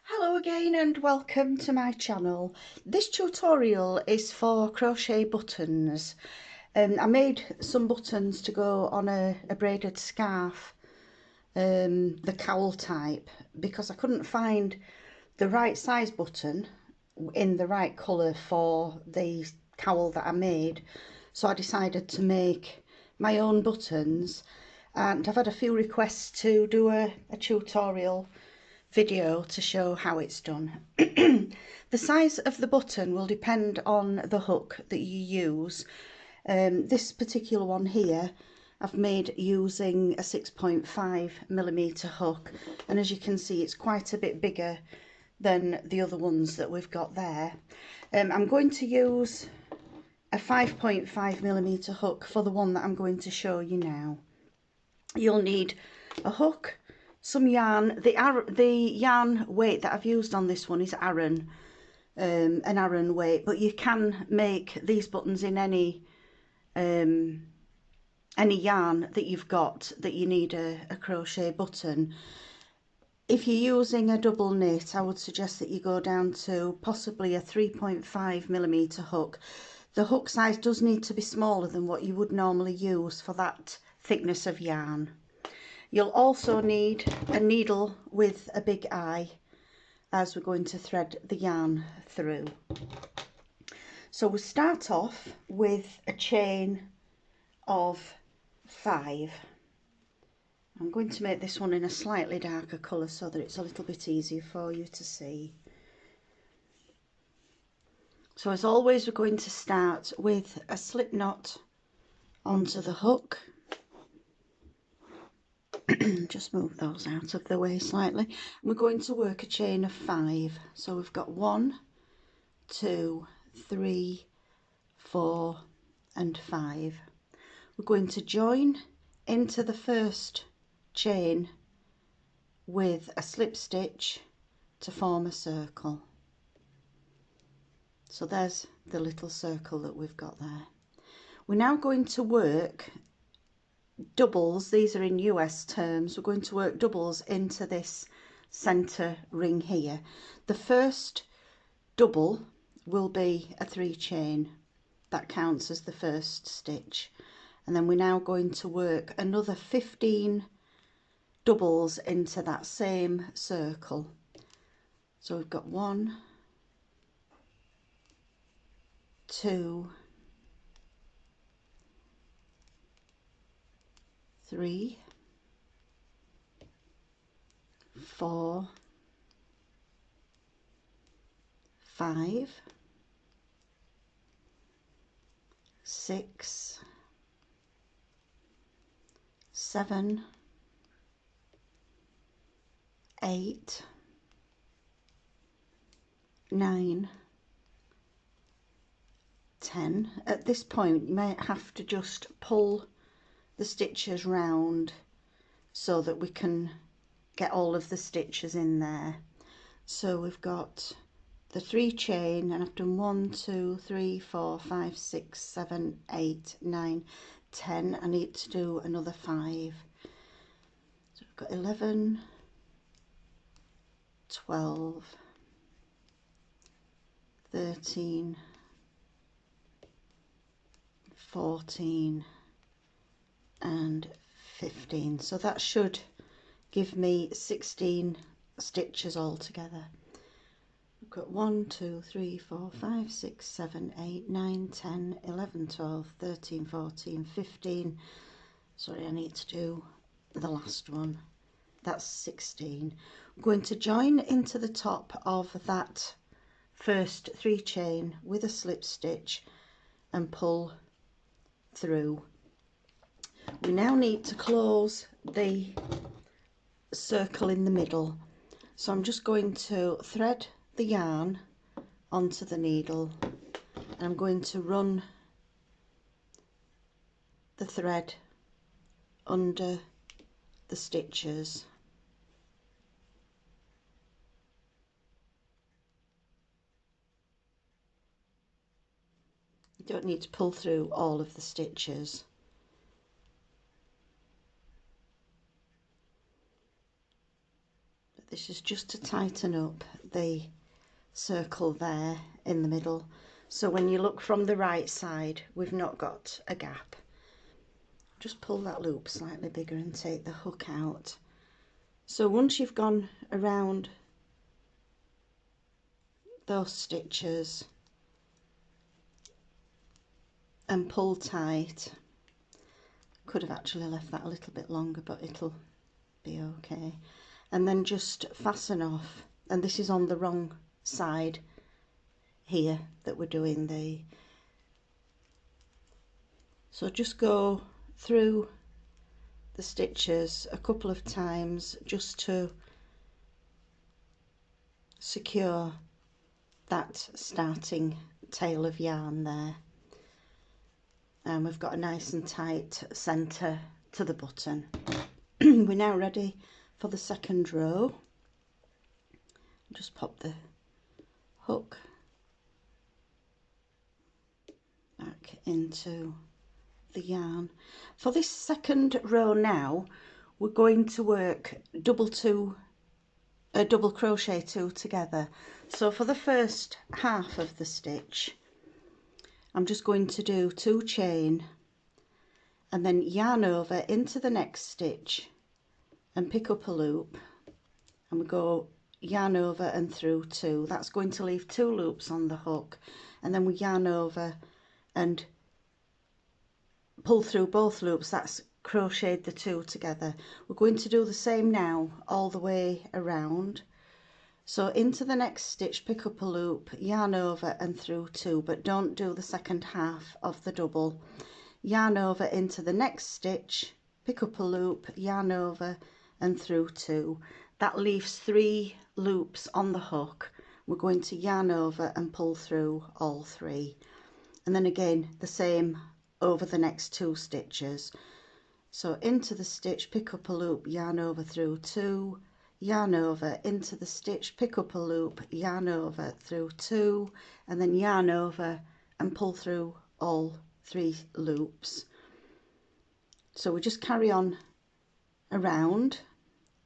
Hello again and welcome to my channel. This tutorial is for crochet buttons. I made some buttons to go on a braided scarf, the cowl type, because I couldn't find the right size button in the right colour for the cowl that I made. So I decided to make my own buttons, and I've had a few requests to do a tutorial video to show how it's done. The size of the button will depend on the hook that you use. This particular one here I've made using a 6.5mm hook, and as you can see it's quite a bit bigger than the other ones that we've got there. I'm going to use a 5.5mm hook for the one that I'm going to show you now. You'll need a hook, some yarn. The yarn weight that I've used on this one is Aran, an Aran weight, but you can make these buttons in any yarn that you've got that you need a crochet button. If you're using a double knit, I would suggest that you go down to possibly a 3.5mm hook. The hook size does need to be smaller than what you would normally use for that thickness of yarn. You'll also need a needle with a big eye, as we're going to thread the yarn through. So we'll start off with a chain of 5. I'm going to make this one in a slightly darker colour so that it's a little bit easier for you to see. So as always, we're going to start with a slip knot onto the hook. Just move those out of the way slightly. We're going to work a chain of 5. So we've got 1, 2, 3, 4 and 5. We're going to join into the first chain with a slip stitch to form a circle. So there's the little circle that we've got there. We're now going to work doubles. These are in US terms. We're going to work doubles into this center ring here. The first double will be a 3 chain. That counts as the first stitch, and then we're now going to work another 15 doubles into that same circle. So we've got 1, 2, 3, 4, 5, 6, 7, 8, 9, 10. At this point you might have to just pull the stitches round so that we can get all of the stitches in there. So we've got the 3 chain, and I've done 1, 2, 3, 4, 5, 6, 7, 8, 9, 10. I need to do another 5. So we've got 11, 12, 13, 14 and 15. So that should give me 16 stitches altogether. We've got 1, 2, 3, 4, 5, 6, 7, 8, 9, 10, 11, 12, 13, 14, 15. Sorry, I need to do the last one. That's 16. I'm going to join into the top of that first 3 chain with a slip stitch and pull through. We now need to close the circle in the middle, so I'm just going to thread the yarn onto the needle, and I'm going to run the thread under the stitches. You don't need to pull through all of the stitches. This is just to tighten up the circle there in the middle, so when you look from the right side we've not got a gap. Just pull that loop slightly bigger and take the hook out. So once you've gone around those stitches and pull tight, could have actually left that a little bit longer, but it'll be okay, and then just fasten off, and this is on the wrong side here that we're doing the, so just go through the stitches a couple of times just to secure that starting tail of yarn there, and we've got a nice and tight centre to the button. We're now ready for the second row. Just pop the hook back into the yarn. For this second row now we're going to work double crochet two together. So for the first half of the stitch I'm just going to do 2 chain and then yarn over into the next stitch and pick up a loop, and we go yarn over and through 2. That's going to leave 2 loops on the hook, and then we yarn over and pull through both loops. That's crocheted the 2 together. We're going to do the same now all the way around. So into the next stitch, pick up a loop, yarn over and through 2, but don't do the second half of the double. Yarn over into the next stitch, pick up a loop, yarn over and through 2. That leaves 3 loops on the hook. We're going to yarn over and pull through all 3, and then again the same over the next 2 stitches. So into the stitch, pick up a loop, yarn over through 2, yarn over into the stitch, pick up a loop, yarn over through 2, and then yarn over and pull through all 3 loops. So we just carry on around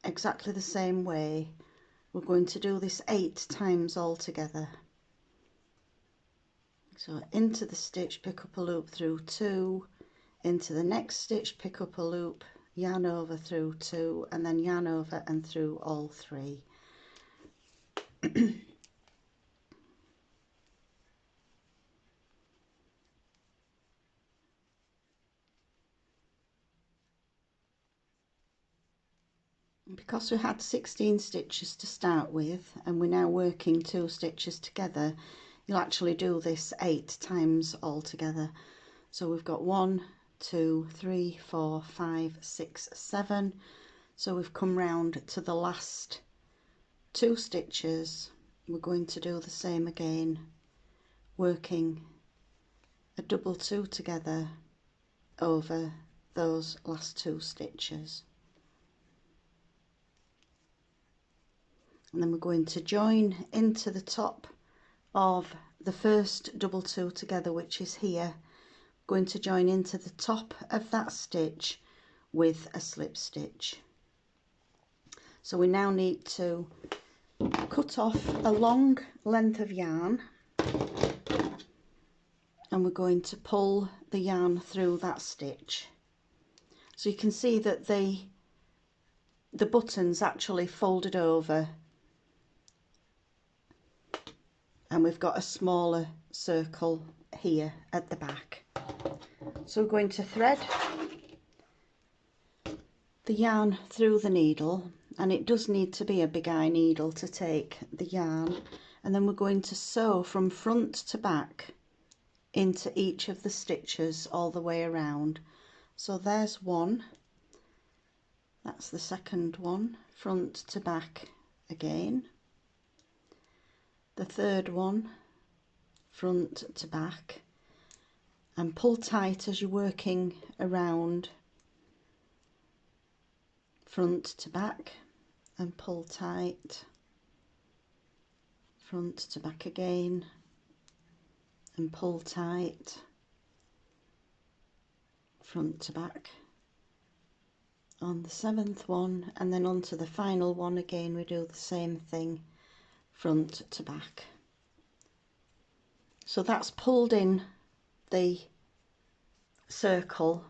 exactly the same way. We're going to do this 8 times all together. So into the stitch, pick up a loop through 2, into the next stitch, pick up a loop, yarn over through 2, and then yarn over and through all 3. Because we had 16 stitches to start with and we're now working 2 stitches together, you'll actually do this 8 times all together. So we've got 1, 2, 3, 4, 5, 6, 7. So we've come round to the last 2 stitches. We're going to do the same again, working a double 2 together over those last 2 stitches. And then we're going to join into the top of the first double 2 together, which is here. Going to join into the top of that stitch with a slip stitch. So we now need to cut off a long length of yarn, and we're going to pull the yarn through that stitch. So you can see that the button's actually folded over, and we've got a smaller circle here at the back. So we're going to thread the yarn through the needle, and it does need to be a big eye needle to take the yarn, and then we're going to sew from front to back into each of the stitches all the way around. So there's one, that's the second one, front to back again. The third one, front to back, and pull tight as you're working around, front to back, and pull tight, front to back again, and pull tight, front to back, on the 7th one, and then onto the final one again we do the same thing front to back. So that's pulled in the circle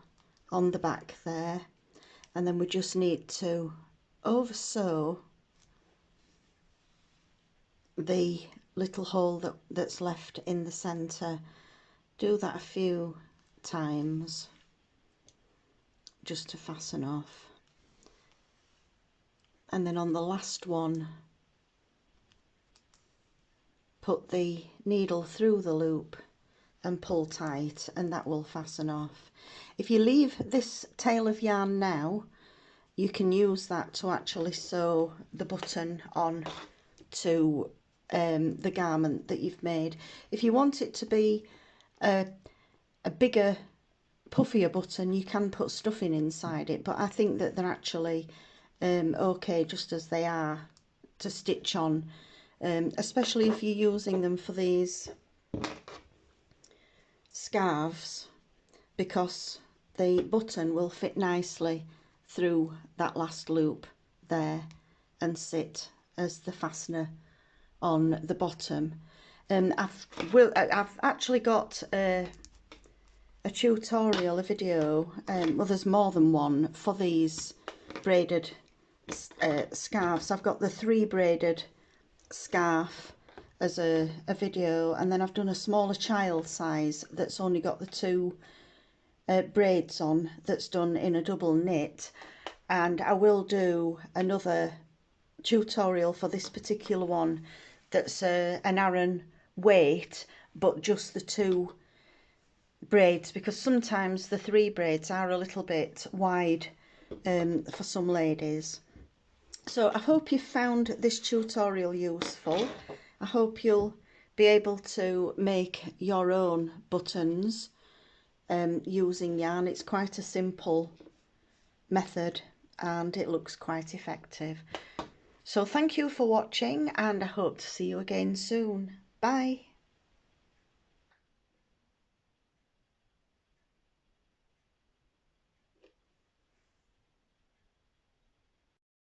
on the back there, and then we just need to over sew the little hole that's left in the centre. Do that a few times just to fasten off, and then on the last one put the needle through the loop and pull tight, and that will fasten off. If you leave this tail of yarn now, you can use that to actually sew the button on to the garment that you've made. If you want it to be a bigger, puffier button, you can put stuffing inside it, but I think that they're actually okay just as they are to stitch on, especially if you're using them for these scarves, because the button will fit nicely through that last loop there and sit as the fastener on the bottom. I've actually got a tutorial, a video, well there's more than one, for these braided scarves. I've got the 3 braided scarf as a video, and then I've done a smaller child size that's only got the 2 braids on, that's done in a double knit, and I will do another tutorial for this particular one that's an Aran weight, but just the 2 braids, because sometimes the 3 braids are a little bit wide for some ladies. So I hope you found this tutorial useful. I hope you'll be able to make your own buttons using yarn. It's quite a simple method and it looks quite effective. So thank you for watching, and I hope to see you again soon. Bye.